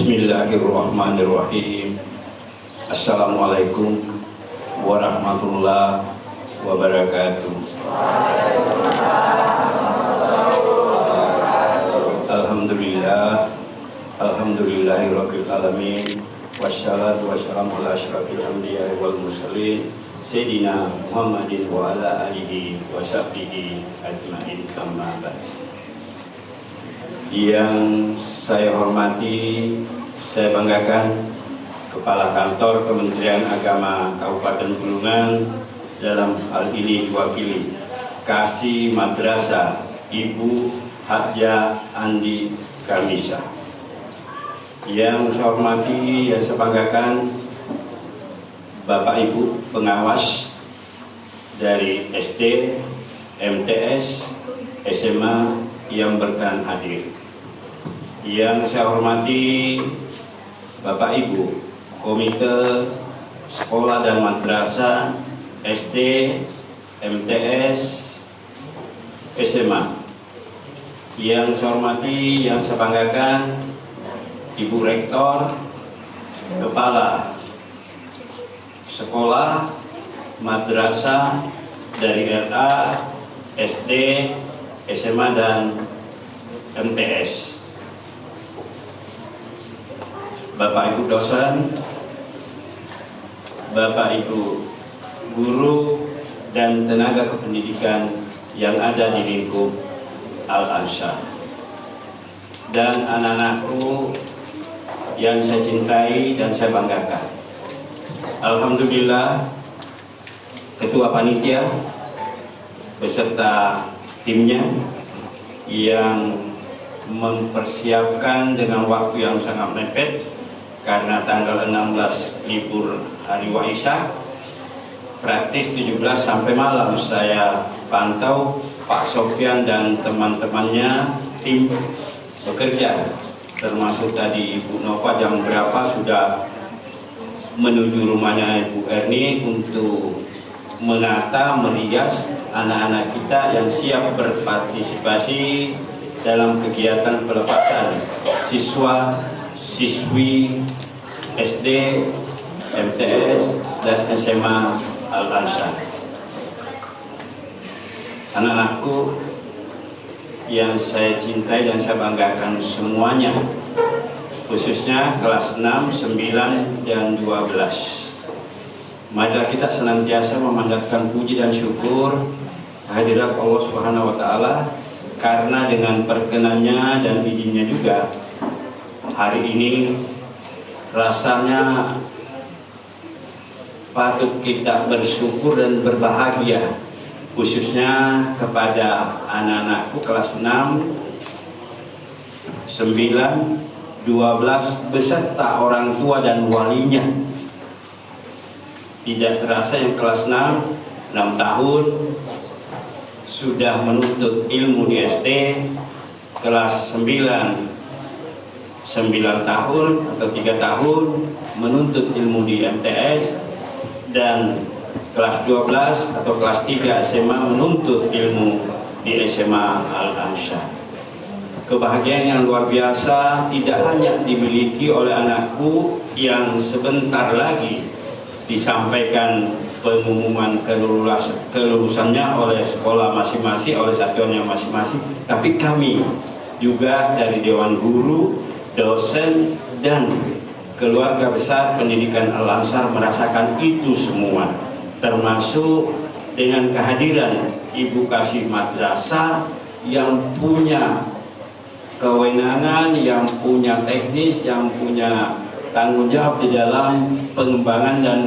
Bismillahirrahmanirrahim. Assalamualaikum warahmatullahi wabarakatuh. Alhamdulillah, alhamdulillahirabbil alamin. Wassalatu wassalamu ala asyrafil anbiya'i wal mursalin Sayyidina Muhammadin wa ala alihi wa sahbihi ajma'in, amma ba'd. Yang saya hormati, saya banggakan Kepala Kantor Kementerian Agama Kabupaten Bulungan, dalam hal ini diwakili Kasih Madrasah Ibu Hadja Andi Kamisa. Yang saya hormati, yang saya banggakan Bapak Ibu pengawas dari SD, MTS, SMA yang berkenan hadir. Yang saya hormati Bapak Ibu Komite Sekolah dan Madrasah SD, MTS, SMA. Yang saya hormati, yang saya banggakan Ibu Rektor, Kepala Sekolah Madrasah dari RA, SD, SMA dan MTS. Bapak Ibu dosen, Bapak Ibu guru dan tenaga kependidikan yang ada di lingkup Al-Ansar, dan anak-anakku yang saya cintai dan saya banggakan. Alhamdulillah, Ketua Panitia beserta timnya yang mempersiapkan dengan waktu yang sangat mepet, karena tanggal 16 libur hari Waisak, praktis 17 sampai malam saya pantau Pak Sofyan dan teman-temannya tim bekerja, termasuk tadi Ibu Nova jam berapa sudah menuju rumahnya Ibu Erni untuk menata, merias anak-anak kita yang siap berpartisipasi dalam kegiatan pelepasan siswa siswi SD, MTS, dan SMA Al-Ansar. Anak-anakku yang saya cintai dan saya banggakan semuanya, khususnya kelas 6, 9, dan 12. Marilah kita senantiasa memanjatkan puji dan syukur kehadirat Allah Subhanahu wa Ta'ala, karena dengan perkenannya dan izinnya juga hari ini rasanya patut kita bersyukur dan berbahagia, khususnya kepada anak-anakku kelas 6, 9, 12 beserta orang tua dan walinya. Tidak terasa yang kelas 6 tahun sudah menuntut ilmu di SD, kelas 9 tahun atau 3 tahun menuntut ilmu di MTS, dan kelas 12 atau kelas 3 SMA menuntut ilmu di SMA Al-Ansar. Kebahagiaan yang luar biasa tidak hanya dimiliki oleh anakku yang sebentar lagi disampaikan pengumuman kelulusannya oleh sekolah masing-masing, oleh satuannya masing-masing, tapi kami juga dari Dewan Guru, dosen, dan keluarga besar pendidikan Al-Ansar merasakan itu semua, termasuk dengan kehadiran Ibu Kasih Madrasah yang punya kewenangan, yang punya teknis, yang punya tanggung jawab di dalam pengembangan dan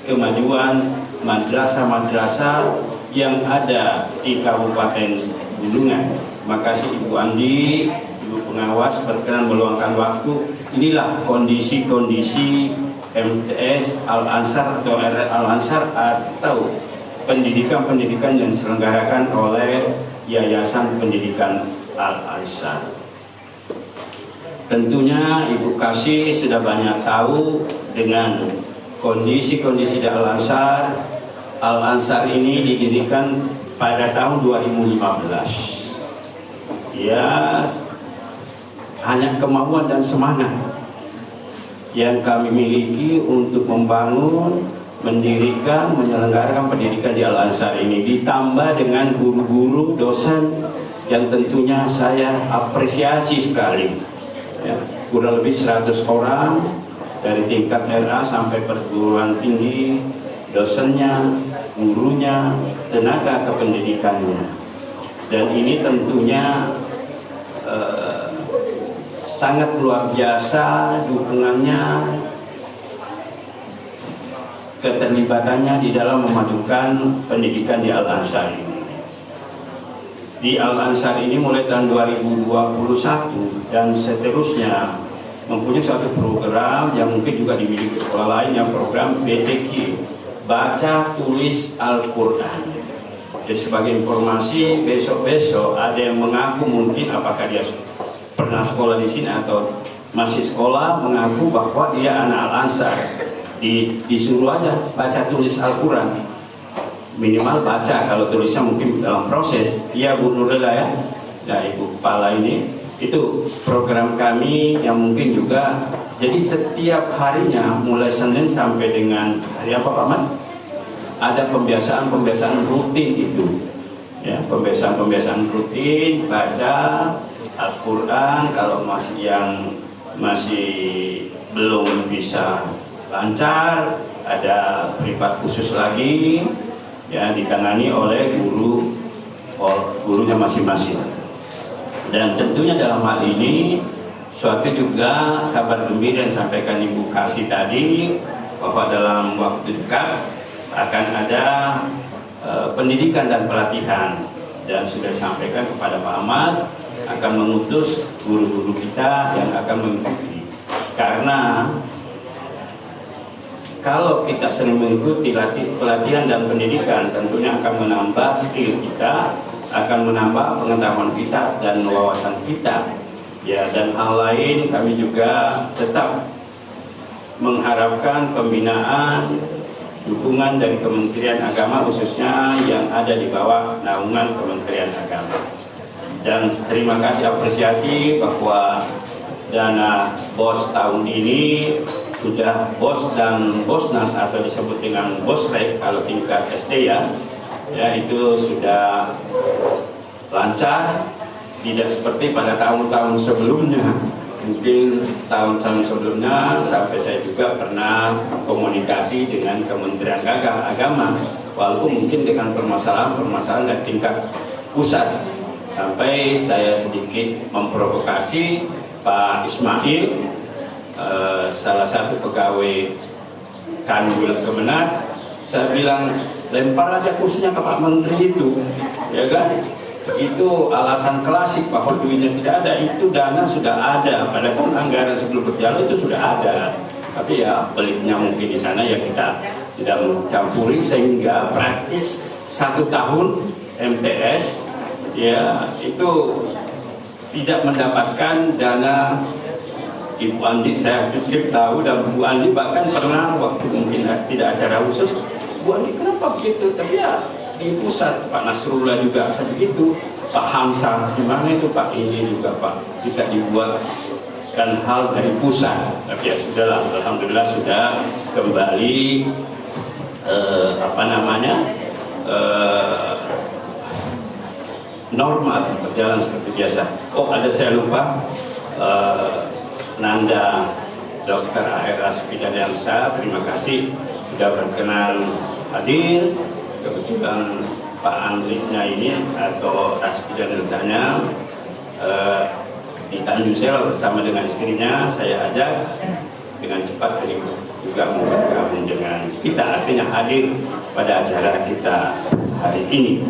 kemajuan madrasah-madrasah yang ada di Kabupaten Bulungan. Makasih Ibu Andi, Ibu pengawas berkenan meluangkan waktu. Inilah kondisi-kondisi MTS Al-Ansar atau RR Al-Ansar atau pendidikan-pendidikan yang diselenggarakan oleh Yayasan Pendidikan Al-Ansar. Tentunya Ibu Kasih sudah banyak tahu dengan kondisi-kondisi di Al-Ansar. Al-Ansar ini didirikan pada tahun 2015. Ya, hanya kemauan dan semangat yang kami miliki untuk membangun, mendirikan, menyelenggarakan pendidikan di Al-Ansar ini, ditambah dengan guru-guru, dosen yang tentunya saya apresiasi sekali, ya, kurang lebih 100 orang dari tingkat RA sampai perguruan tinggi, dosennya, gurunya, tenaga kependidikannya. Dan ini tentunya sangat luar biasa dukungannya, keterlibatannya di dalam memajukan pendidikan di Al-Ansar ini. Di Al-Ansar ini mulai tahun 2021 dan seterusnya mempunyai suatu program yang mungkin juga dimiliki sekolah lain, yang program BTQ, Baca Tulis Al-Quran. Jadi sebagai informasi, besok-besok ada yang mengaku mungkin apakah dia pernah sekolah di sini atau masih sekolah, mengaku bahwa dia anak Al-Ansar. Disuruh aja baca tulis Al-Quran, minimal baca, kalau tulisnya mungkin dalam proses. Iya Bu Nurlela ya, ya Ibu Kepala ini, itu program kami yang mungkin juga, jadi setiap harinya mulai Senin sampai dengan hari apa Pak Mat? Ada pembiasaan rutin itu, ya, pembiasaan rutin baca Al-Quran. Kalau masih belum bisa lancar, ada privat khusus lagi, ya, ditangani oleh gurunya masing-masing. Dan tentunya dalam hal ini suatu juga kabar gembira yang disampaikan Ibu Kasih tadi, bahwa dalam waktu dekat akan ada pendidikan dan pelatihan, dan sudah disampaikan kepada Pak Ahmad akan mengutus guru-guru kita yang akan mengikuti. Karena kalau kita sering mengikuti pelatihan dan pendidikan, tentunya akan menambah skill kita, akan menambah pengetahuan kita dan wawasan kita. Ya, dan hal lain kami juga tetap mengharapkan pembinaan, dukungan dari Kementerian Agama, khususnya yang ada di bawah naungan Kementerian Agama. Dan terima kasih, apresiasi bahwa dana BOS tahun ini sudah BOS dan BOSNAS atau disebut dengan BOSREK kalau tingkat SD ya, itu sudah lancar, tidak seperti pada tahun-tahun sebelumnya. Mungkin tahun-tahun sebelumnya sampai saya juga pernah komunikasi dengan Kementerian Agama, walaupun mungkin dengan permasalahan dari tingkat pusat, sampai saya sedikit memprovokasi Pak Ismail, salah satu pegawai Kanwil Kemenag. Saya bilang, lempar aja kursinya ke Pak Menteri itu, ya kan? Itu alasan klasik bahwa duitnya tidak ada. Itu dana sudah ada, padahal anggaran sebelum berjalan itu sudah ada. Tapi ya peliknya mungkin di sana ya kita tidak mencampuri, sehingga praktis 1 tahun MTS ya itu tidak mendapatkan dana. Ibu Andi saya pikir tahu, dan Bu Andi bahkan pernah waktu mungkin tidak acara khusus, Bu Andi kenapa begitu? Tapi ya di pusat, Pak Nasrullah juga begitu, Pak Hamzah gimana itu, Pak ini juga Pak, bisa dibuatkan hal dari pusat. Tapi ya sudahlah, alhamdulillah sudah kembali normal, berjalan seperti biasa. Oh ada saya lupa, Nanda Dr. A.R. Raspidanelsa, terima kasih sudah berkenan hadir. Kebetulan Pak Andriknya ini atau Raspidanelsanya di Tanjung Sel bersama dengan istrinya, saya ajak dengan cepat dari juga mau bergabung dengan kita, artinya hadir pada acara kita hari ini.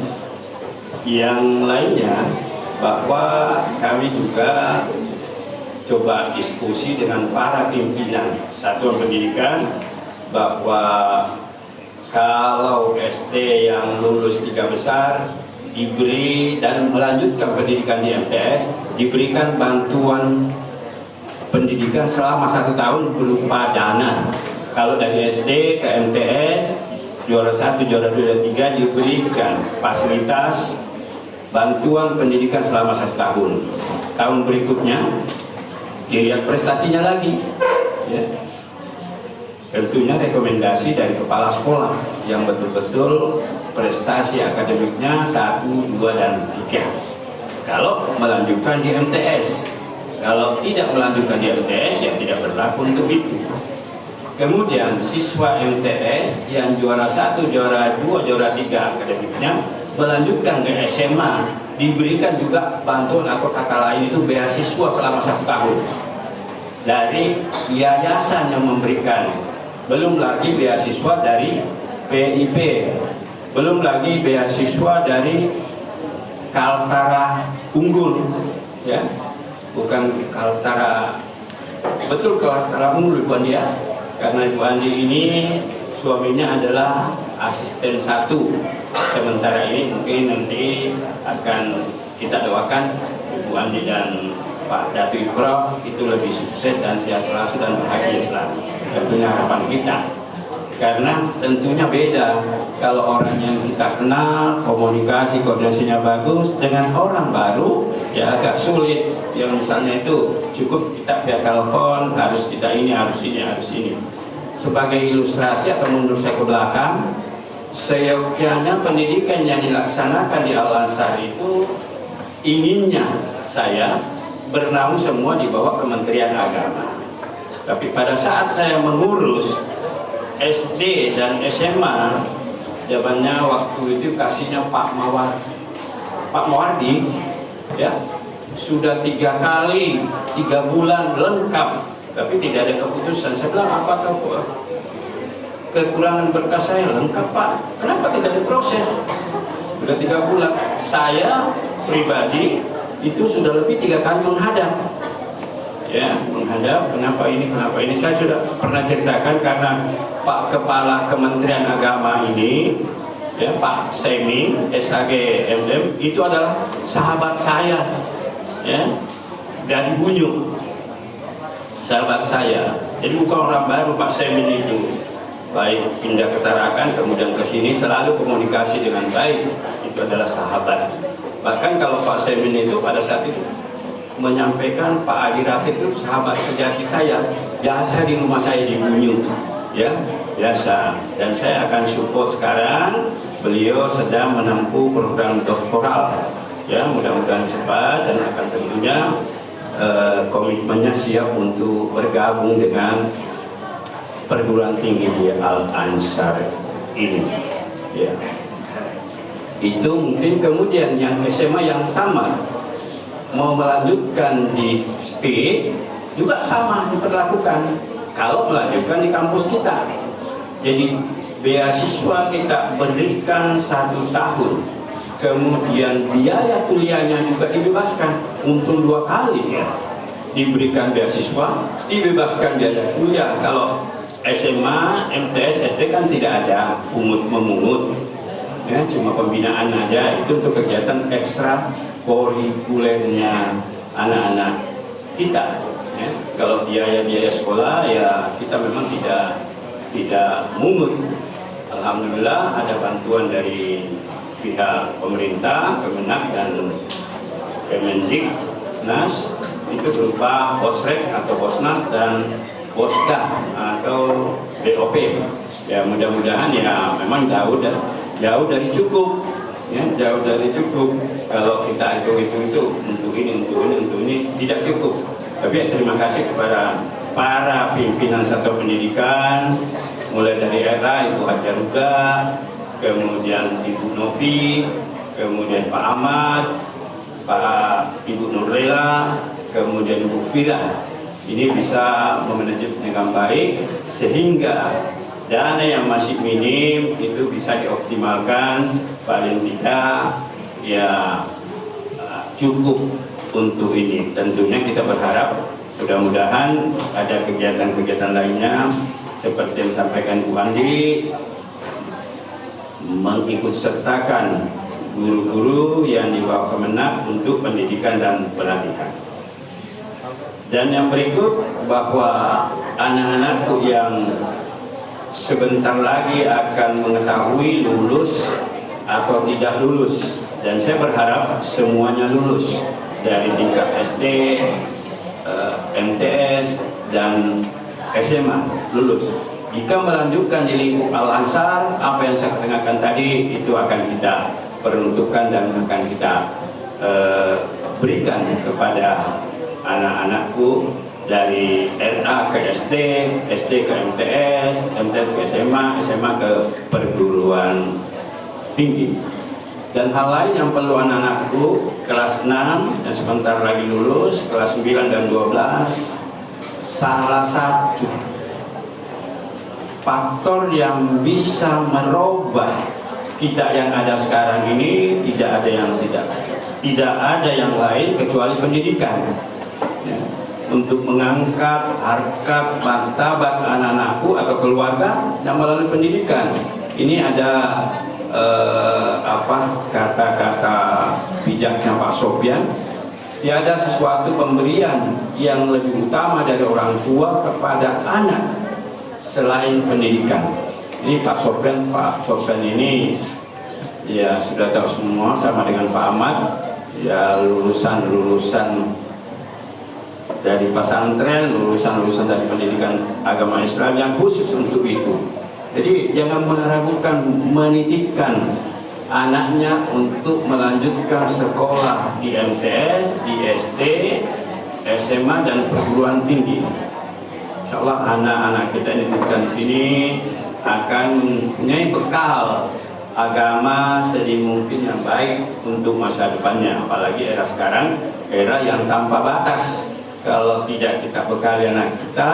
Yang lainnya bahwa kami juga coba diskusi dengan para pimpinan satuan pendidikan, bahwa kalau SD yang lulus 3 besar diberi dan melanjutkan pendidikan di MTS, diberikan bantuan pendidikan selama 1 tahun berupa dana. Kalau dari SD ke MTS juara 1, juara 2, dan 3 diberikan fasilitas bantuan pendidikan selama 1 tahun. Tahun berikutnya dilihat prestasinya lagi, ya. tentunya rekomendasi dari kepala sekolah yang betul-betul prestasi akademiknya 1, 2, dan 3. Kalau melanjutkan di MTS, kalau tidak melanjutkan di MTS ya tidak berlaku untuk itu. Kemudian siswa MTS yang juara 1, juara 2, juara 3 akademiknya melanjutkan ke SMA, diberikan juga bantuan atau kata lain itu beasiswa selama 1 tahun dari yayasan yang memberikan. Belum lagi beasiswa dari PIP, belum lagi beasiswa dari Kaltara Unggul, ya, bukan Kaltara, betul Kaltara Unggul Ibu Andi ya, karena Ibu Andi ini suaminya adalah asisten 1. Sementara ini mungkin nanti akan kita doakan Ibu Andi dan Pak Datu Ikro itu lebih sukses dan sehat selalu dan bahagia selalu. Tentunya harapan kita. Karena tentunya beda kalau orang yang kita kenal, komunikasi, koordinasinya bagus, dengan orang baru ya agak sulit. Yang misalnya itu cukup kita via telepon, harus kita ini, harus ini, harus ini. Sebagai ilustrasi atau mundur saya ke belakang, seyogyanya pendidikan yang dilaksanakan di Al-Azhar itu inginnya saya bernaung semua di bawah Kementerian Agama. Tapi pada saat saya mengurus SD dan SMA, jawabannya waktu itu kasihnya Pak Mawardi, ya sudah 3 kali 3 bulan lengkap, tapi tidak ada keputusan. Saya bilang apa tuh? Kekurangan berkas saya lengkap Pak, kenapa tidak diproses? Sudah 3 bulan. Saya pribadi itu sudah lebih 3 kali menghadap, ya menghadap. Kenapa ini? Saya sudah pernah ceritakan karena Pak Kepala Kementerian Agama ini, ya Pak Semi SAG MM itu adalah sahabat saya, ya dari Bunyuk, sahabat saya. Jadi bukan orang baru Pak Semi itu. Baik pindah ke Tarakan kemudian ke sini selalu komunikasi dengan baik, itu adalah sahabat. Bahkan kalau Pak Semin itu pada saat itu menyampaikan Pak Adi Rafiq itu sahabat sejati saya, biasa di rumah saya di Bunyuk, ya biasa. Dan saya akan support sekarang, beliau sedang menempuh program doktoral, ya mudah-mudahan cepat dan akan tentunya komitmennya siap untuk bergabung dengan perguruan tinggi di Al-Azhar ini, ya. Itu mungkin kemudian yang SMA yang tamat mau melanjutkan di SP juga sama diperlakukan kalau melanjutkan di kampus kita. Jadi beasiswa kita berikan 1 tahun, kemudian biaya kuliahnya juga dibebaskan, untung 2 kali ya, diberikan beasiswa, dibebaskan biaya kuliah. Kalau SMA, MTS, SD kan tidak ada pungut-memungut, ya, cuma pembinaan aja. Itu untuk kegiatan ekstra kurikulernya anak-anak kita, ya. Kalau biaya sekolah ya kita memang tidak mungut. Alhamdulillah ada bantuan dari pihak pemerintah, Kemenak dan Kemendiknas, itu berupa Posrek atau Posnas dan Posda atau BOP. Ya mudah-mudahan ya memang jauh dari cukup, ya jauh dari cukup. Kalau kita hitung untuk ini tidak cukup. Tapi ya, terima kasih kepada para pimpinan satuan pendidikan, mulai dari era Ibu Hajaruga, kemudian Ibu Novi, kemudian Pak Ahmad, Pak Ibu Nurlela, kemudian Ibu Fira. Ini bisa memanage dengan baik sehingga dana yang masih minim itu bisa dioptimalkan, paling tidak ya cukup untuk ini. Tentunya kita berharap mudah-mudahan ada kegiatan-kegiatan lainnya seperti yang disampaikan Bu Andi, mengikut sertakan guru-guru yang dibawa Kemenak untuk pendidikan dan pelatihan. Dan yang berikut, bahwa anak-anakku yang sebentar lagi akan mengetahui lulus atau tidak lulus, dan saya berharap semuanya lulus dari tingkat SD, MTS dan SMA lulus. Jika melanjutkan di lingkup Al-Ansar, apa yang saya katakan tadi itu akan kita peruntukkan dan akan kita berikan kepada anak-anakku dari RA ke SD, SD ke MTS, MTS ke SMA, SMA ke perguruan tinggi. Dan hal lain yang perlu anak-anakku kelas 6 dan sebentar lagi lulus, kelas 9 dan 12, salah satu faktor yang bisa merubah kita yang ada sekarang ini tidak ada yang lain kecuali pendidikan. Ya. Untuk mengangkat harkat martabat anak-anakku atau keluarga yang melalui pendidikan. Ini ada kata-kata bijaknya Pak Sofyan. Tiada sesuatu pemberian yang lebih utama dari orang tua kepada anak selain pendidikan. Ini Pak Sofyan ini ya sudah tahu semua, sama dengan Pak Ahmad, ya lulusan dari pesantren, lulusan dari pendidikan agama Islam yang khusus untuk itu. Jadi jangan meragukan menitipkan anaknya untuk melanjutkan sekolah di MTS, di SD, SMA dan perguruan tinggi. Insya Allah anak-anak kita yang dititipkan di sini akan mempunyai bekal agama sedimungkin yang baik untuk masa depannya. Apalagi era sekarang, era yang tanpa batas. Kalau tidak kita bekali anak kita,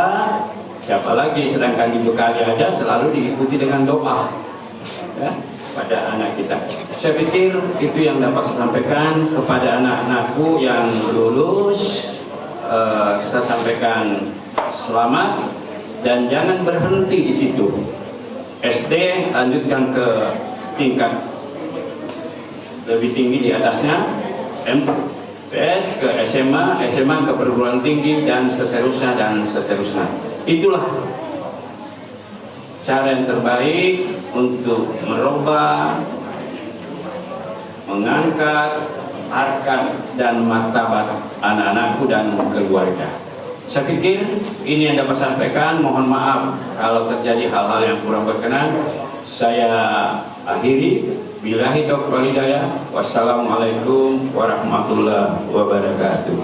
siapa lagi? Sedangkan dibekali aja selalu diikuti dengan doa ya, pada anak kita. Saya pikir itu yang dapat saya sampaikan kepada anak-anakku yang lulus. Saya sampaikan selamat dan jangan berhenti di situ. SD lanjutkan ke tingkat lebih tinggi di atasnya, MTS ke SMA, SMA ke perguruan tinggi dan seterusnya dan seterusnya. Itulah cara yang terbaik untuk merubah, mengangkat harkat dan martabat anak-anakku dan keluarga. Saya pikir ini yang dapat saya sampaikan. Mohon maaf kalau terjadi hal-hal yang kurang berkenan. Saya akhiri. Billahi taufiq wal hidayah. Wassalamualaikum warahmatullahi wabarakatuh.